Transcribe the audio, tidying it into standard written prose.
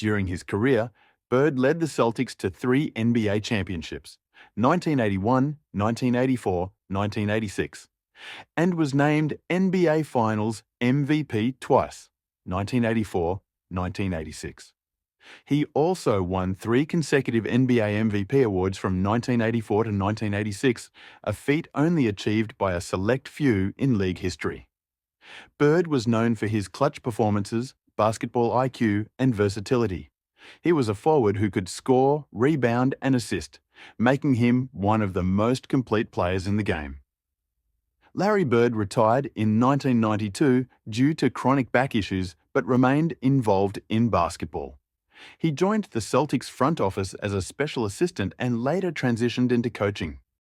During his career, Bird led the Celtics to 3 NBA championships, 1981, 1984, 1986, and was named NBA Finals MVP twice, 1984, 1986. He also won 3 consecutive NBA MVP awards from 1984 to 1986, a feat only achieved by a select few in league history. Bird was known for his clutch performances, basketball IQ, and versatility. He was a forward who could score, rebound, and assist, making him one of the most complete players in the game. Larry Bird retired in 1992 due to chronic back issues but remained involved in basketball. He joined the Celtics front office as a special assistant and later transitioned into coaching.